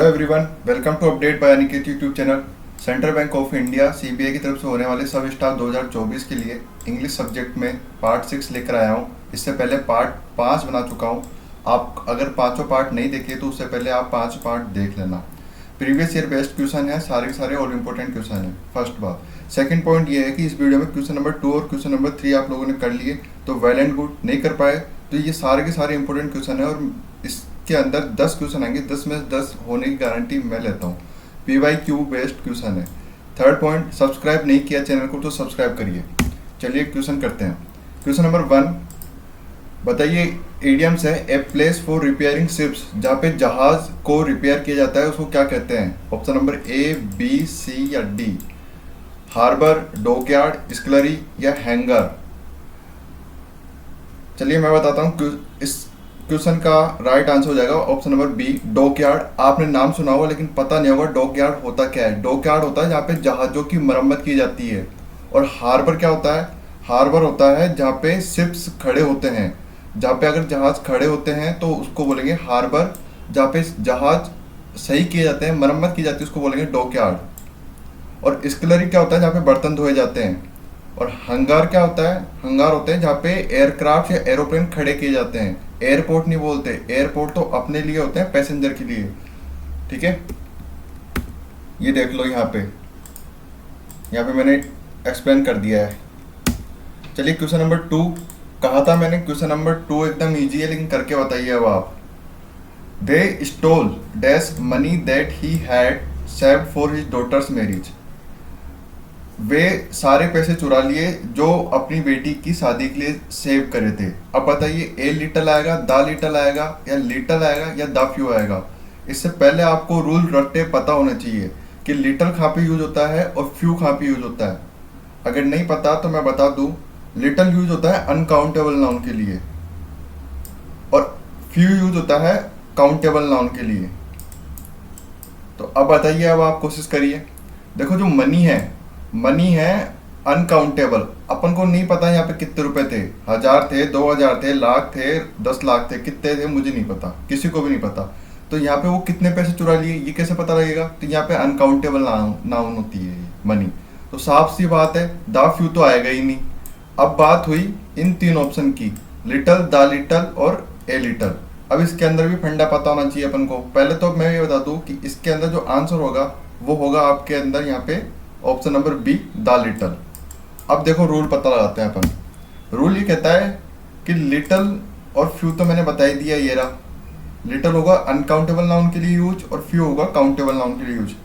Hello everyone, welcome to update by Aniket YouTube channel. Central bank of India CBI की तरफ से होने वाले सब स्टाफ 2024 के लिए इंग्लिश सब्जेक्ट में पार्ट 6 लेकर आया हूँ। इससे पहले पार्ट 5 बना चुका हूँ। आप अगर पांचों पार्ट नहीं देखे तो उससे पहले आप 5 पार्ट देख लेना। प्रीवियस ईयर बेस्ड क्वेश्चन है, सारे के सारे और इम्पोर्टेंट क्वेश्चन है। फर्स्ट बात। सेकंड पॉइंट ये है कि इस वीडियो में क्वेश्चन नंबर 2 और क्वेश्चन नंबर 3 आप लोगों ने कर लिए तो वेल एंड गुड। नहीं कर पाए तो ये सारे के सारे इंपॉर्टेंट क्वेश्चन है और इसके अंदर 10 क्वेश्चन आएंगे। 10 में 10 होने की गारंटी मैं लेता हूँ। PYQ बेस्ड क्वेश्चन है। थर्ड पॉइंट, सब्सक्राइब नहीं किया चैनल को तो सब्सक्राइब करिए। चलिए क्वेश्चन करते हैं। क्वेश्चन नंबर 1 बताइए, इडियम्स है a place for repairing ships, जहाँ पे जहाज को रिपेयर किया जाता है उसको क्या कहते हैं? Option number A, B, C या D। हार्बर, डॉकयार्ड, स्कलरी या हैंगर। चलिए मैं बताता हूँ। इस क्वेश्चन का राइट आंसर हो जाएगा ऑप्शन नंबर B, डॉकयार्ड। आपने नाम सुना होगा लेकिन पता नहीं होगा डॉकयार्ड होता क्या है। डॉकयार्ड होता है जहाँ पे जहाजों की मरम्मत की जाती है। और हार्बर क्या होता है? हार्बर होता है जहाँ पे शिप्स खड़े होते हैं। जहाँ पे अगर जहाज खड़े होते हैं तो उसको बोलेंगे हार्बर। जहाँ पे जहाज सही किए जाते हैं, मरम्मत की जाती है, उसको बोलेंगे डॉकयार्ड। और स्कलरी क्या होता है? जहाँ पे बर्तन धोए जाते हैं। और हंगार क्या होता है? हंगार होते हैं जहाँ पे एयरक्राफ्ट या एरोप्लेन खड़े किए जाते हैं। एयरपोर्ट नहीं बोलते, एयरपोर्ट तो अपने लिए होते हैं, पैसेंजर के लिए। ठीक है, ये देख लो यहाँ पे मैंने एक्सप्लेन कर दिया है। चलिए क्वेश्चन नंबर 2, कहा था मैंने क्वेश्चन नंबर 2 एकदम इजी है लेकिन करके बताइए अब आप। They stole dash money that he had saved for his daughter's marriage. वे सारे पैसे चुरा लिए जो अपनी बेटी की शादी के लिए सेव करे थे। अब बताइए, ए लिटल आएगा, द लिटल आएगा या लिटल आएगा या द फ्यू आएगा? इससे पहले आपको रूल रट्टे पता होना चाहिए कि लिटल कहाँ पे यूज होता है और फ्यू कहाँ पे यूज होता है। अगर नहीं पता तो मैं बता दूं, लिटल यूज होता है अनकाउंटेबल नाउन के लिए और फ्यू यूज होता है काउंटेबल नाउन के लिए। तो अब बताइए, अब आप कोशिश करिए। देखो जो मनी है अनकाउंटेबल, अपन को नहीं पता यहाँ पे कितने रुपए थे। 1000 थे, 2000 थे, लाख थे, 10 लाख थे, कितने थे मुझे नहीं पता, किसी को भी नहीं पता। तो यहाँ पे वो कितने पैसे चुरा लिए ये कैसे पता लगेगा? तो यहाँ पे अनकाउंटेबल नाउन होती है ये मनी। तो साफ सी बात है, द फ्यू तो आएगा ही नहीं। अब बात हुई इन 3 ऑप्शन की, लिटल, द लिटल और ए लिटल। अब इसके अंदर भी फंडा पता होना चाहिए अपन को। पहले तो मैं ये बता दूं कि इसके अंदर जो आंसर होगा वो होगा आपके अंदर यहाँ पे option number B, the little. अब देखो रूल पता लगाते हैं अपन। रूल ये कहता है कि लिटल और फ्यू तो मैंने बता ही दिया, ये रहा। लिटल होगा अनकाउंटेबल नाउन के लिए यूज और फ्यू होगा काउंटेबल नाउन के लिए यूज।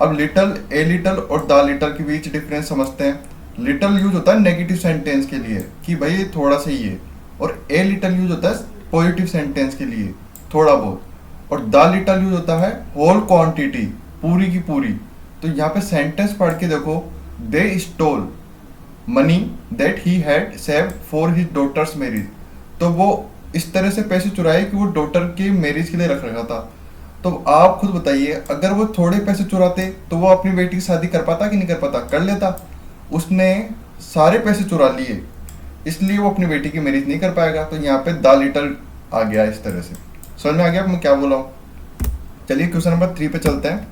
अब लिटल, ए लिटल और द लिटल के बीच डिफरेंस समझते हैं। लिटल यूज होता है नेगेटिव सेंटेंस के लिए कि भाई ये थोड़ा सा ही है, और ए लिटल यूज होता है पॉजिटिव सेंटेंस के लिए, थोड़ा बहुत। और द लिटल यूज होता है होल क्वांटिटी, पूरी की पूरी। तो यहाँ पे सेंटेंस पढ़ के देखो, they stole money that he had saved for his daughter's marriage. तो वो इस तरह से पैसे चुराए कि वो डॉटर के मैरिज के लिए रख रखा था। तो आप खुद बताइए, अगर वो थोड़े पैसे चुराते तो वो अपनी बेटी की शादी कर पाता कि नहीं कर पाता? कर लेता। उसने सारे पैसे चुरा लिए, इसलिए वो अपनी बेटी की मैरिज नहीं कर पाएगा। तो यहाँ पे द लिटल आ गया। इस तरह से समझ में आ गया मैं क्या बोला हूँ? चलिए क्वेश्चन नंबर 3 पे चलते हैं।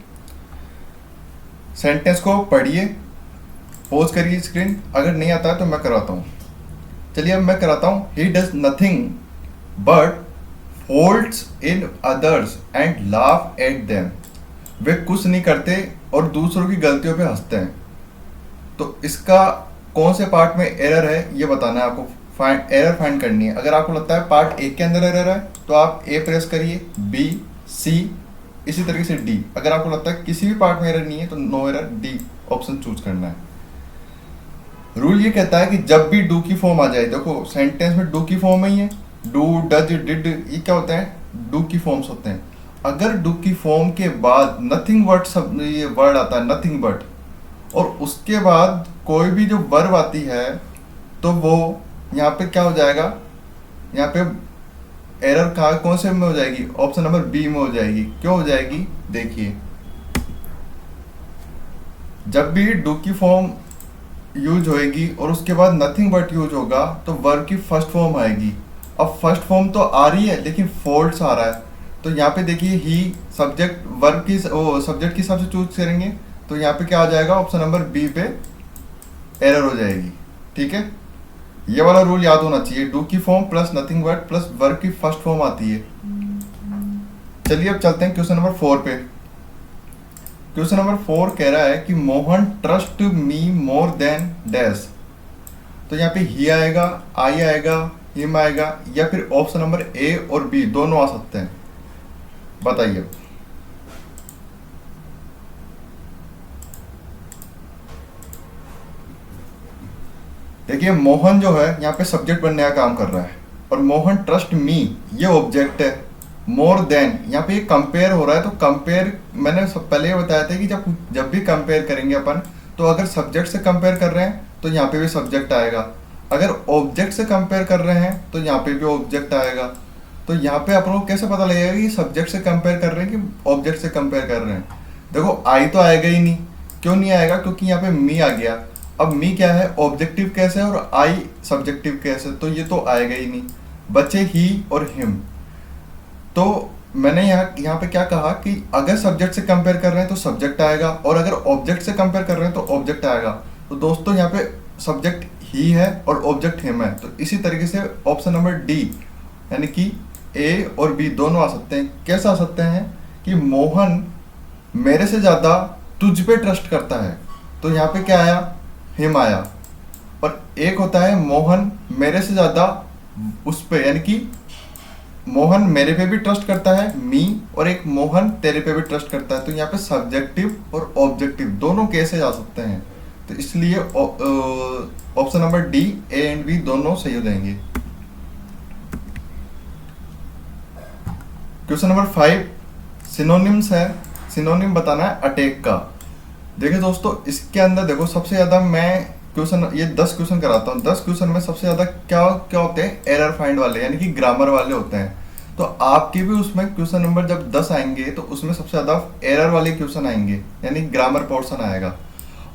सेंटेंस को पढ़िए, पॉज करिए स्क्रीन। अगर नहीं आता है तो मैं कराता हूँ। चलिए अब मैं कराता हूँ। He does nothing but holds in others and laugh at them. वे कुछ नहीं करते और दूसरों की गलतियों पे हंसते हैं। तो इसका कौन से पार्ट में एरर है ये बताना है आपको। एरर फाइंड करनी है। अगर आपको लगता है पार्ट 1 के अंदर एरर है तो आप ए प्रेस करिए, B, C, इसी तरीके से D। अगर आपको लगता है किसी भी पार्ट में एरर नहीं है तो no error, D option choose करना है। रूल ये कहता है कि जब भी डू की फॉर्म आ जाए, देखो सेंटेंस में डू की फॉर्म ही है, डू, डज, डिड, ये क्या होते हैं? डू की फॉर्म्स होते हैं। अगर डू की फॉर्म के बाद नथिंग बट सब ये वर्ड आता है, नथिंग बट, और उसके बाद कोई भी जो वर्ब आती है तो वो यहाँ पे क्या हो जाएगा? यहाँ पे एरर कहाँ कौन से में हो जाएगी? ऑप्शन नंबर B में हो जाएगी। क्यों हो जाएगी? देखिए, जब भी डू की फॉर्म यूज होएगी और उसके बाद नथिंग बट यूज होगा तो वर्ब की फर्स्ट फॉर्म आएगी। अब फर्स्ट फॉर्म तो आ रही है लेकिन फॉल्स आ रहा है। तो यहाँ पे देखिए ही सब्जेक्ट वर्ब की सब्जेक्ट के हिसाब से चूज करेंगे, तो यहाँ पे क्या आ जाएगा, ऑप्शन नंबर बी पे एरर हो जाएगी। ठीक है, ये वाला रूल याद होना चाहिए, डू की form plus nothing but plus verb की फर्स्ट फॉर्म आती है। चलिए अब चलते हैं क्वेश्चन नंबर 4 पे। क्वेश्चन नंबर 4 कह रहा है कि Mohan trust me more than dash. तो यहाँ पे ही आएगा, आई आएगा, हिम आएगा, या फिर ऑप्शन नंबर ए और बी दोनों आ सकते हैं, बताइए। देखिए मोहन जो है यहाँ पे सब्जेक्ट बनने का काम कर रहा है, और मोहन ट्रस्ट मी ये ऑब्जेक्ट है। मोर देन यहाँ पे कंपेयर हो रहा है, तो कंपेयर मैंने सब पहले बताया था कि जब जब भी कंपेयर करेंगे अपन, तो अगर सब्जेक्ट से कंपेयर कर रहे हैं तो यहाँ पे भी सब्जेक्ट आएगा, अगर ऑब्जेक्ट से कंपेयर कर रहे हैं तो यहाँ पे भी ऑब्जेक्ट आएगा। तो यहाँ पे अपन को कैसे पता लगेगा कि सब्जेक्ट से कंपेयर कर रहे हैं कि ऑब्जेक्ट से कंपेयर कर रहे हैं। देखो आई तो आएगा ही नहीं, क्यों नहीं आएगा, क्योंकि यहाँ पे मी आ गया। अब मी क्या है, ऑब्जेक्टिव केस है, और आई सब्जेक्टिव केस है, तो ये तो आएगा ही नहीं। बचे ही और हिम। तो मैंने यहाँ पे क्या कहा कि अगर सब्जेक्ट से कंपेयर कर रहे हैं तो सब्जेक्ट आएगा, और अगर ऑब्जेक्ट से कंपेयर कर रहे हैं तो ऑब्जेक्ट आएगा। तो दोस्तों यहाँ पे सब्जेक्ट ही है और ऑब्जेक्ट हिम है, तो इसी तरीके से ऑप्शन नंबर डी यानी कि ए और बी दोनों आ सकते हैं। कैसे आ सकते हैं कि मोहन मेरे से ज़्यादा तुझ पे ट्रस्ट करता है, तो यहाँ पे क्या आया, हिम आया। और एक होता है मोहन मेरे से ज़्यादा उस पे, यानी कि मोहन मेरे पे भी ट्रस्ट करता है मी, और एक मोहन तेरे पे भी ट्रस्ट करता है। तो यहाँ पे सब्जेक्टिव और ऑब्जेक्टिव दोनों कैसे जा सकते हैं, तो इसलिए option number D A and B दोनों सही हो जाएंगे। क्वेश्चन नंबर 5 सिनोनिम्स है। सिनोनिम बताना है अटैक का। देखिए दोस्तों इसके अंदर देखो सबसे ज़्यादा मैं क्वेश्चन, ये 10 क्वेश्चन कराता हूँ, 10 क्वेश्चन में सबसे ज़्यादा क्या क्या होते हैं, एरर फाइंड वाले, यानी कि ग्रामर वाले होते हैं। तो आपके भी उसमें क्वेश्चन नंबर जब 10 आएंगे तो उसमें सबसे ज़्यादा एरर वाले क्वेश्चन आएंगे, यानी ग्रामर पोर्शन आएगा।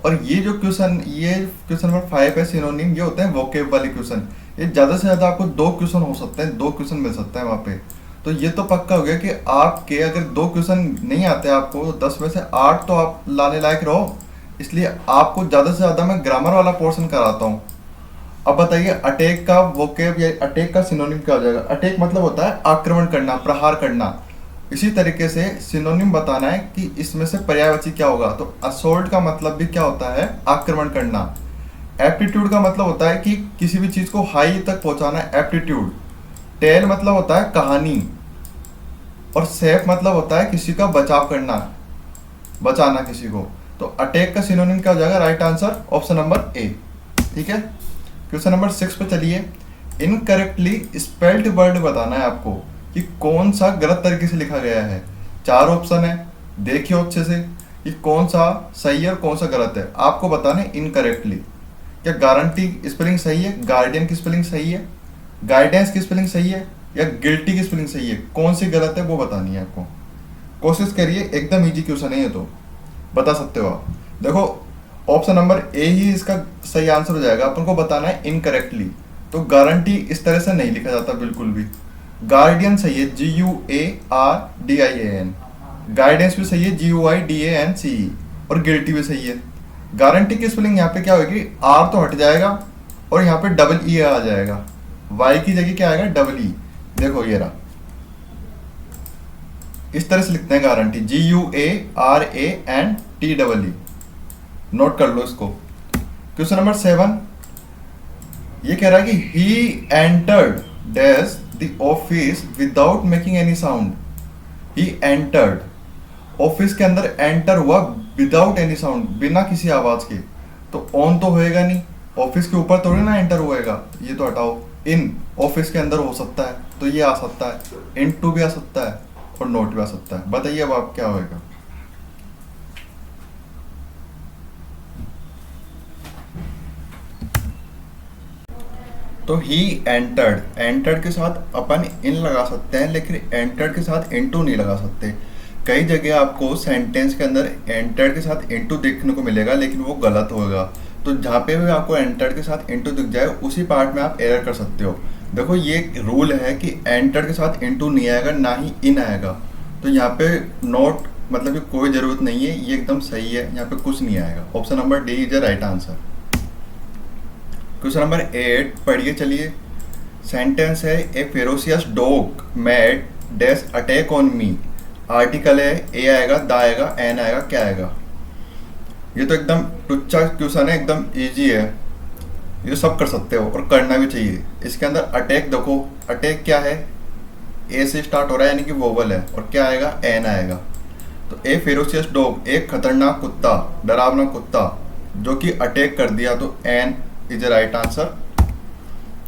और ये जो क्वेश्चन, ये क्वेश्चन नंबर 5 है सिनोनिम, ये होते हैं वोकेब वाले क्वेश्चन। ये ज़्यादा से ज़्यादा आपको 2 क्वेश्चन हो सकते हैं, 2 क्वेश्चन मिल सकते हैं वहाँ पे। तो ये तो पक्का हो गया कि आपके अगर 2 क्वेश्चन नहीं आते आपको, तो 10 में से 8 तो आप लाने लायक रहो। इसलिए आपको ज़्यादा से ज़्यादा मैं ग्रामर वाला पोर्शन कराता हूँ। अब बताइए अटैक का वोकेब या अटैक का सिनोनिम क्या हो जाएगा। अटैक मतलब होता है आक्रमण करना, प्रहार करना। इसी तरीके से सिनोनिम बताना है कि इसमें से पर्यायवाची क्या होगा। तो असोल्ट का मतलब भी क्या होता है, आक्रमण करना। एप्टीट्यूड का मतलब होता है कि किसी भी चीज़ को हाई तक पहुँचाना, एप्टीट्यूड। टेल मतलब होता है कहानी, और सेफ मतलब होता है किसी का बचाव करना, बचाना किसी को। तो अटैक का सिनोनिम क्या हो जाएगा, right answer option number A. ठीक है, क्वेश्चन नंबर 6 पे चलिए। इनकरेक्टली स्पेल्ड वर्ड बताना है आपको कि कौन सा गलत तरीके से लिखा गया है। 4 ऑप्शन है, देखिए अच्छे से कि कौन सा सही है और कौन सा गलत है। आपको बताना है इनकरेक्टली। क्या गारंटी स्पेलिंग सही है, गार्डियन की स्पेलिंग सही है, गाइडेंस की स्पेलिंग सही है, या गिल्टी की स्पेलिंग सही है, कौन सी गलत है वो बतानी है आपको। कोशिश करिए, एकदम इजी क्वेश्चन है ये, तो बता सकते हो आप। देखो ऑप्शन नंबर ए ही इसका सही आंसर हो जाएगा। अपन को बताना है इनकरेक्टली। तो गारंटी इस तरह से नहीं लिखा जाता बिल्कुल भी। गार्डियन सही है, GUARDIAN। गाइडेंस भी सही है, GUIDANCE। और गिल्टी भी सही है। गारंटी की स्पेलिंग यहाँ पे क्या होगी, आर तो हट जाएगा और यहाँ पे डबल ई आ जाएगा। वाई की जगह क्या आएगा, डबल ई। देखो ये रहा, इस तरह से लिखते हैं गारंटी, GUARANTEE। नोट कर लो इसको। क्वेश्चन नंबर 7 ये कह रहा है कि he entered dash the office without making any sound. He entered, office के अंदर एंटर हुआ विदाउट एनी साउंड, बिना किसी आवाज के। तो ऑन तो होएगा नहीं, ऑफिस के ऊपर थोड़ी ना एंटर होएगा, ये तो हटाओ। इन ऑफिस के अंदर हो सकता है, तो ये आ सकता है। इनटू भी आ सकता है और नोट भी आ सकता है। बताइए अब आप क्या होएगा। तो ही एंटर्ड, एंटर्ड के साथ अपन इन लगा सकते हैं, लेकिन एंटर्ड के साथ इनटू नहीं लगा सकते। कई जगह आपको सेंटेंस के अंदर एंटर्ड के साथ इनटू देखने को मिलेगा, लेकिन वो गलत होगा। तो जहाँ पे भी आपको एंटर्ड के साथ इनटू दिख जाए, उसी पार्ट में आप एरर कर सकते हो। देखो ये रूल है कि एंटर के साथ इनटू नहीं आएगा, ना ही इन आएगा। तो यहाँ पे नोट मतलब कि कोई ज़रूरत नहीं है, ये एकदम सही है, यहाँ पे कुछ नहीं आएगा। Option number D is the right answer. Question number 8 पढ़िए चलिए। सेंटेंस है a ferocious dog made dash attack on me. Article है, ए आएगा, द आएगा, एन आएगा, क्या आएगा। ये तो एकदम टुच्चा क्वेश्चन है, एकदम इजी है, ये सब कर सकते हो और करना भी चाहिए। इसके अंदर अटैक देखो, अटैक क्या है, ए से स्टार्ट हो रहा है यानी कि वोवल है, और क्या आएगा, एन आएगा। तो ए फेरोसियस डॉग, एक खतरनाक कुत्ता, डरावना कुत्ता जो कि अटैक कर दिया, तो N is a right answer.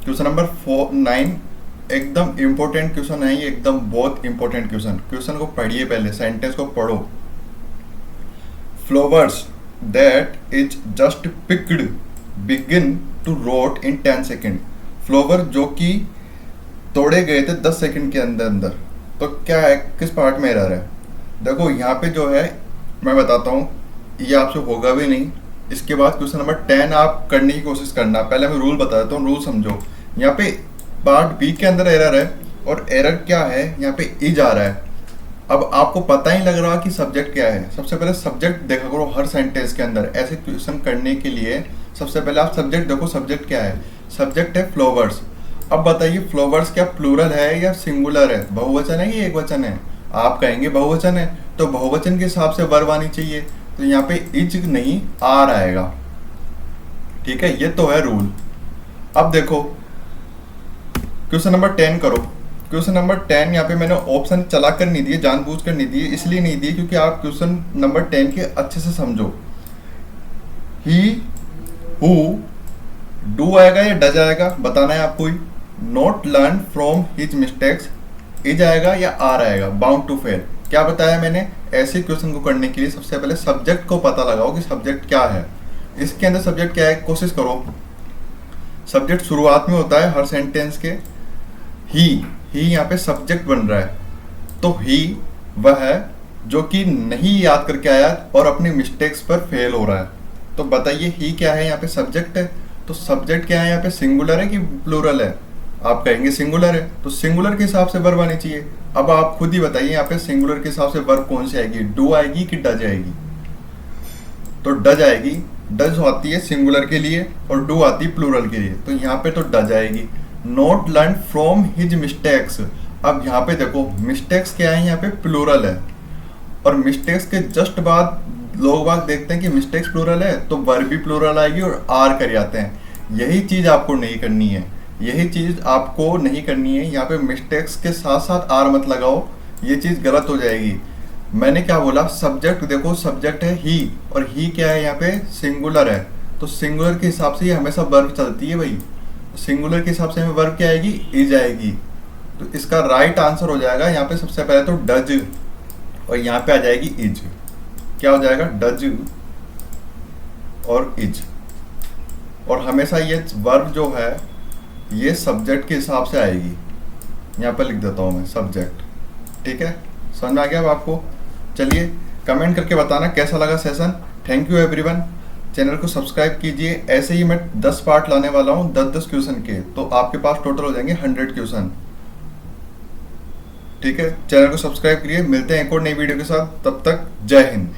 Question number 9 एकदम इंपॉर्टेंट क्वेश्चन है ये, एकदम बहुत इंपॉर्टेंट क्वेश्चन। क्वेश्चन को पढ़िए, पहले सेंटेंस को पढ़ो। Flowers that is just picked begin to rot in 10 second. Flower जो कि तोड़े गए थे 10 सेकंड के अंदर अंदर। तो क्या है, किस पार्ट में एरर है। देखो यहाँ पे जो है मैं बताता हूँ, ये आपसे होगा भी नहीं। इसके बाद क्वेश्चन नंबर 10 आप करने की कोशिश करना। पहले मैं रूल बता देता हूँ, रूल समझो। यहाँ पे पार्ट बी के अंदर एरर है, और एरर क्या है, यहाँ पे इज आ रहा है। अब आपको पता ही लग रहा कि सब्जेक्ट क्या है। सबसे पहले सब्जेक्ट देखा करो हर सेंटेंस के अंदर। ऐसे क्वेश्चन करने के लिए सबसे पहले आप सब्जेक्ट देखो, सब्जेक्ट क्या है। सब्जेक्ट है फ्लावर्स। अब बताइए फ्लावर्स क्या प्लूरल है या सिंगुलर है, बहुवचन है या एक वचन है। आप कहेंगे बहुवचन है, तो बहुवचन के हिसाब से वर्ब आनी चाहिए। तो यहाँ पे इज नहीं आर आएगा, ठीक है, ये तो है रूल। अब देखो क्वेश्चन नंबर 10 करो। क्वेश्चन नंबर 10 यहाँ पे मैंने ऑप्शन चला कर नहीं दिए, जानबूझ कर नहीं दिए, इसलिए नहीं दिए क्योंकि आप क्वेश्चन नंबर 10 के अच्छे से समझो। ही हु डू आएगा या डज आएगा, बताना है आपको ही। Not learn from his mistakes, is आएगा या आर आएगा। बाउंड टू फेल, क्या बताया मैंने। ऐसे क्वेश्चन को करने के लिए सबसे पहले सब्जेक्ट को पता लगाओ कि सब्जेक्ट क्या है। इसके अंदर सब्जेक्ट क्या है, कोशिश करो। सब्जेक्ट शुरुआत में होता है हर सेंटेंस के। ही यहाँ पे सब्जेक्ट बन रहा है, तो ही वह है जो कि नहीं याद करके आया और अपने मिस्टेक्स पर फेल हो रहा है। तो बताइए ही क्या है, यहाँ पे सब्जेक्ट है। तो सब्जेक्ट क्या है यहाँ पे, सिंगुलर है कि प्लूरल है। आप कहेंगे सिंगुलर है, तो सिंगुलर के हिसाब से वर्ब आनी चाहिए। अब आप खुद ही बताइए यहाँ पे सिंगुलर के हिसाब से वर्ब कौन सी आएगी, डू आएगी कि डज आएगी। तो डज आएगी। डज आती है सिंगुलर के लिए और डू आती है प्लूरल के लिए, तो यहाँ पे तो डज आएगी। Not learn from his mistakes. अब यहाँ पे देखो मिस्टेक्स क्या है, यहाँ पे प्लूरल है, और मिस्टेक्स के जस्ट बाद लोग बाग देखते हैं कि मिस्टेक्स प्लूरल है तो वर्ब भी प्लूरल आएगी और आर कर जाते हैं। यही चीज़ आपको नहीं करनी है, यही चीज़ आपको नहीं करनी है। यहाँ पे मिस्टेक्स के साथ साथ आर मत लगाओ, ये चीज़ गलत हो जाएगी। मैंने क्या बोला, सब्जेक्ट देखो, सब्जेक्ट है ही, और ही क्या है यहाँ पे, सिंगुलर है। तो सिंगुलर के हिसाब से ये हमेशा वर्ब चलती है भाई। सिंगुलर के हिसाब से हमें वर्ब क्या आएगी, इज आएगी। तो इसका राइट आंसर हो जाएगा यहाँ पे सबसे पहले तो डज, और यहाँ पे आ जाएगी इज। क्या हो जाएगा, डज और इज। और हमेशा ये वर्ब जो है ये सब्जेक्ट के हिसाब से आएगी। यहाँ पर लिख देता हूँ मैं सब्जेक्ट, ठीक है। समझ में आ गया अब आपको। चलिए कमेंट करके बताना कैसा लगा session. Thank you everyone. Channel को सब्सक्राइब कीजिए। ऐसे ही मैं 10 पार्ट लाने वाला हूँ, 10-10 क्वेश्चन के, तो आपके पास टोटल हो जाएंगे 100 क्वेश्चन, ठीक है। चैनल को सब्सक्राइब करिए। मिलते हैं एक और नई वीडियो के साथ, तब तक जय हिंद।